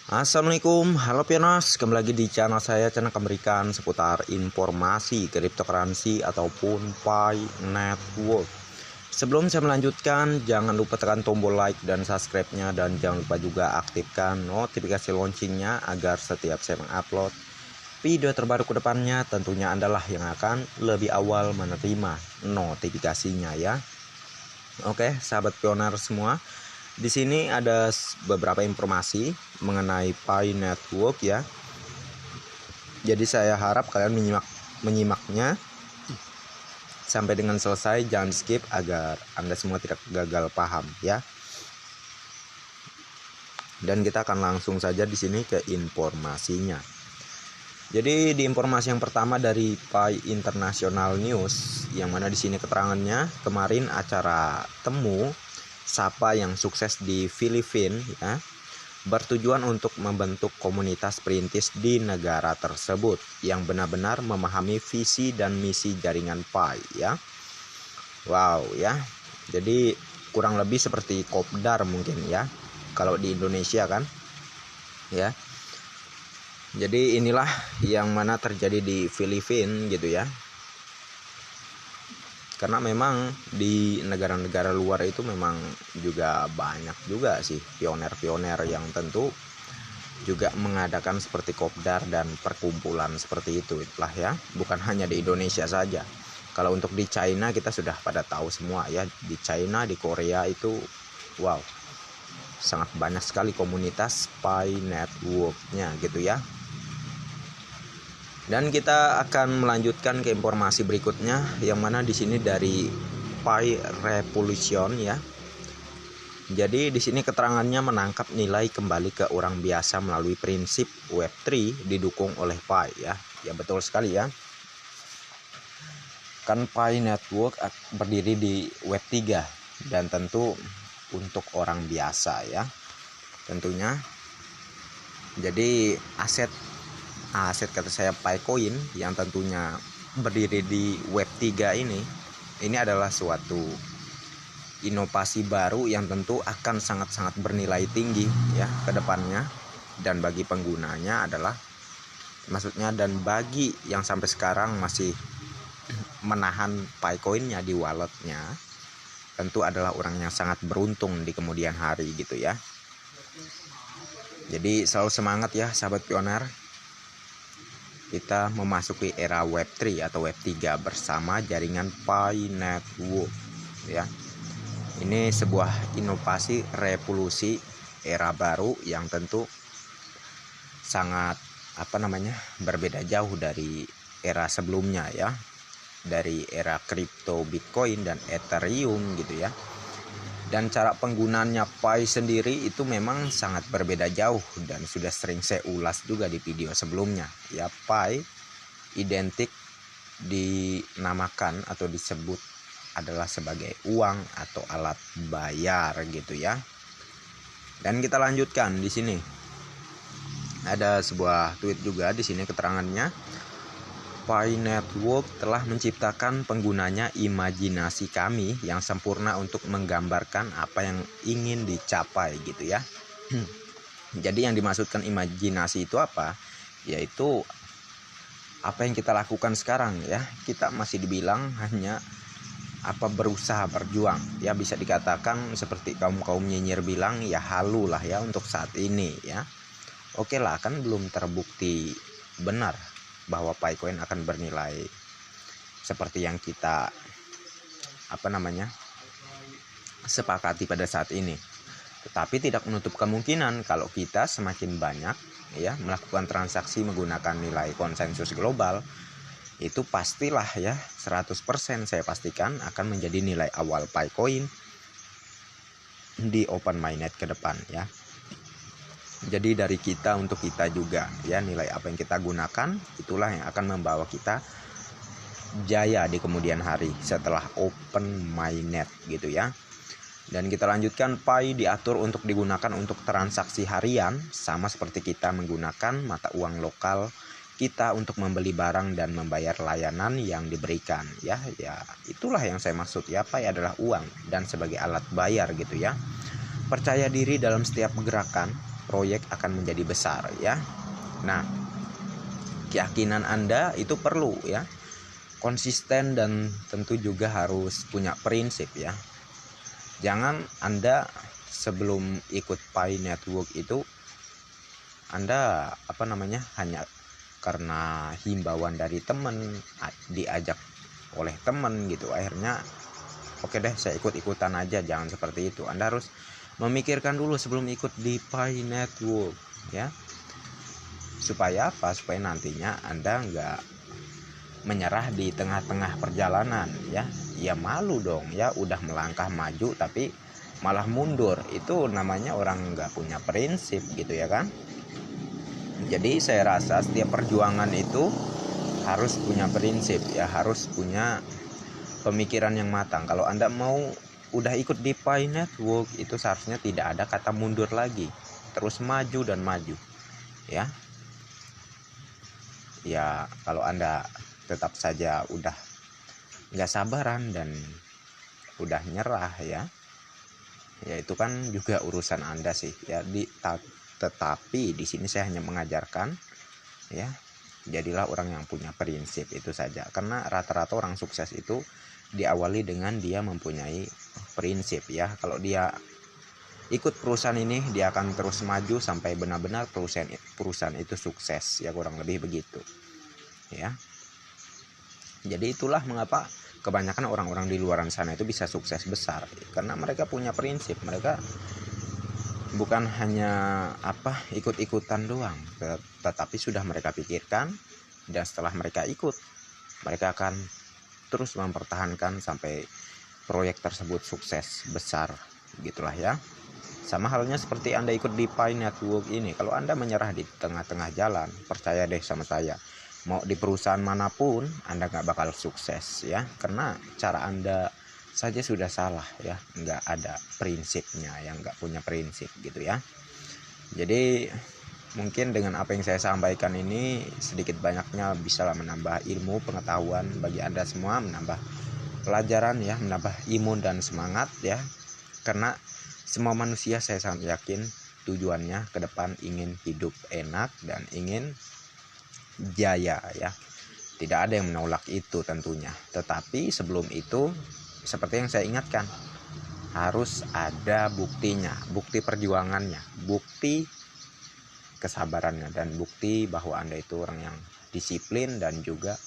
Assalamualaikum, halo Pionas, kembali lagi di channel saya, channel memberikan seputar informasi cryptocurrency ataupun Pi Network. Sebelum saya melanjutkan, jangan lupa tekan tombol like dan subscribe-nya, dan jangan lupa juga aktifkan notifikasi launchingnya agar setiap saya mengupload video terbaru ke depannya tentunya Andalah yang akan lebih awal menerima notifikasinya ya. Oke, sahabat pioner semua. Di sini ada beberapa informasi mengenai Pi Network ya. Jadi saya harap kalian menyimaknya sampai dengan selesai, jangan skip agar Anda semua tidak gagal paham ya. Dan kita akan langsung saja di sini ke informasinya. Jadi di informasi yang pertama dari Pi International News, yang mana di sini keterangannya kemarin acara temu Sapa yang sukses di Filipina ya, bertujuan untuk membentuk komunitas perintis di negara tersebut yang benar-benar memahami visi dan misi jaringan Pi ya. Wow ya. Jadi kurang lebih seperti Kopdar mungkin ya kalau di Indonesia kan ya. Jadi inilah yang mana terjadi di Filipina gitu ya. Karena memang di negara-negara luar itu memang juga banyak juga sih pioner-pioner yang tentu juga mengadakan seperti kopdar dan perkumpulan seperti itu itulah ya. Bukan hanya di Indonesia saja. Kalau untuk di China kita sudah pada tahu semua ya. Di China, di Korea itu wow, sangat banyak sekali komunitas Pi Network-nya gitu ya. Dan kita akan melanjutkan ke informasi berikutnya, yang mana di sini dari Pi Revolution ya. Jadi di sini keterangannya menangkap nilai kembali ke orang biasa melalui prinsip Web3 didukung oleh Pi ya. Ya betul sekali ya. Kan Pi Network berdiri di Web3 dan tentu untuk orang biasa ya. Tentunya. Jadi aset kata saya Picoin yang tentunya berdiri di Web3 ini adalah suatu inovasi baru yang tentu akan sangat-sangat bernilai tinggi ya ke depannya, dan bagi penggunanya adalah maksudnya, dan bagi yang sampai sekarang masih menahan Picoinnya di walletnya tentu adalah orang yang sangat beruntung di kemudian hari gitu ya. Jadi selalu semangat ya sahabat pioner. Kita memasuki era Web3 atau Web3 bersama jaringan Pi Network ya. Ini sebuah inovasi revolusi era baru yang tentu sangat berbeda jauh dari era sebelumnya ya. Dari era kripto Bitcoin dan Ethereum gitu ya. Dan cara penggunaannya Pi sendiri itu memang sangat berbeda jauh dan sudah sering saya ulas juga di video sebelumnya ya. Pi identik dinamakan atau disebut adalah sebagai uang atau alat bayar gitu ya. Dan kita lanjutkan di sini. Ada sebuah tweet juga di sini keterangannya. Pi Network telah menciptakan penggunanya imajinasi kami yang sempurna untuk menggambarkan apa yang ingin dicapai gitu ya. Jadi yang dimaksudkan imajinasi itu apa? Yaitu apa yang kita lakukan sekarang ya. Kita masih dibilang hanya berusaha berjuang ya, bisa dikatakan seperti kaum nyinyir bilang ya halu lah ya untuk saat ini ya. Oke lah, kan belum terbukti benar bahwa Picoin akan bernilai seperti yang kita sepakati pada saat ini. Tetapi tidak menutup kemungkinan kalau kita semakin banyak ya melakukan transaksi menggunakan nilai konsensus global, itu pastilah ya 100% saya pastikan akan menjadi nilai awal Picoin di open mainnet ke depan ya. Jadi dari kita untuk kita juga ya, nilai apa yang kita gunakan itulah yang akan membawa kita jaya di kemudian hari setelah open mainnet gitu ya. Dan kita lanjutkan, Pi diatur untuk digunakan untuk transaksi harian sama seperti kita menggunakan mata uang lokal kita untuk membeli barang dan membayar layanan yang diberikan ya. Ya itulah yang saya maksud ya, Pi adalah uang dan sebagai alat bayar gitu ya. Percaya diri dalam setiap gerakan, proyek akan menjadi besar ya. Nah, keyakinan Anda itu perlu ya, konsisten dan tentu juga harus punya prinsip ya. Jangan Anda sebelum ikut Pi Network itu Anda hanya karena himbauan dari teman, diajak oleh teman gitu, akhirnya oke deh saya ikut-ikutan aja. Jangan seperti itu. Anda harus memikirkan dulu sebelum ikut di Pi Network ya. Supaya apa? Supaya nantinya Anda nggak menyerah di tengah-tengah perjalanan ya. Ya malu dong ya, udah melangkah maju tapi malah mundur. Itu namanya orang nggak punya prinsip gitu ya kan. Jadi saya rasa setiap perjuangan itu harus punya prinsip ya, harus punya pemikiran yang matang. Kalau Anda mau udah ikut di Pi Network itu seharusnya tidak ada kata mundur lagi, terus maju dan maju ya. Ya kalau Anda tetap saja udah nggak sabaran dan udah nyerah ya itu kan juga urusan Anda sih ya. Tetapi di sini saya hanya mengajarkan ya, jadilah orang yang punya prinsip, itu saja. Karena rata-rata orang sukses itu diawali dengan dia mempunyai prinsip ya. Kalau dia ikut perusahaan ini, dia akan terus maju sampai benar-benar perusahaan itu sukses ya, kurang lebih begitu ya. Jadi itulah mengapa kebanyakan orang-orang di luar sana itu bisa sukses besar, karena mereka punya prinsip. Mereka bukan hanya ikut-ikutan doang, tetapi sudah mereka pikirkan, dan setelah mereka ikut, mereka akan terus mempertahankan sampai proyek tersebut sukses besar, gitulah ya. Sama halnya seperti Anda ikut di Pi Network ini. Kalau Anda menyerah di tengah-tengah jalan, percaya deh sama saya, mau di perusahaan manapun Anda nggak bakal sukses ya, karena cara Anda saja sudah salah ya, nggak ada prinsipnya, yang nggak punya prinsip gitu ya. Jadi mungkin dengan apa yang saya sampaikan ini sedikit banyaknya bisa menambah ilmu pengetahuan bagi Anda semua, menambah pelajaran ya, menambah imun dan semangat ya. Karena semua manusia saya sangat yakin tujuannya ke depan ingin hidup enak dan ingin jaya ya. Tidak ada yang menolak itu tentunya. Tetapi sebelum itu, seperti yang saya ingatkan, harus ada buktinya, bukti perjuangannya, bukti kesabarannya, dan bukti bahwa Anda itu orang yang disiplin dan juga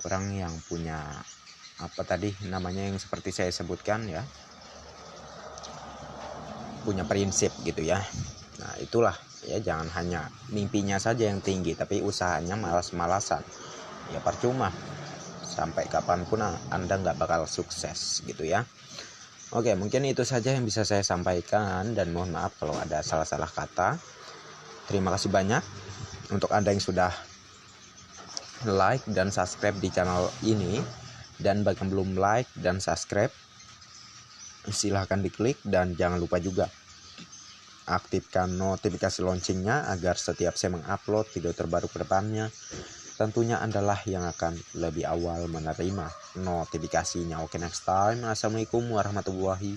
orang yang punya yang seperti saya sebutkan ya, punya prinsip gitu ya. Nah itulah ya, jangan hanya mimpinya saja yang tinggi tapi usahanya malas-malasan ya, percuma. Sampai kapanpun Anda nggak bakal sukses gitu ya. Oke, mungkin itu saja yang bisa saya sampaikan, dan mohon maaf kalau ada salah-salah kata. Terima kasih banyak untuk Anda yang sudah like dan subscribe di channel ini, dan bagi yang belum like dan subscribe silahkan diklik, dan jangan lupa juga aktifkan notifikasi loncengnya agar setiap saya mengupload video terbaru ke depannya, tentunya Anda yang akan lebih awal menerima notifikasinya. Oke, next time. Assalamualaikum warahmatullahi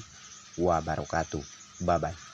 wabarakatuh. Bye bye.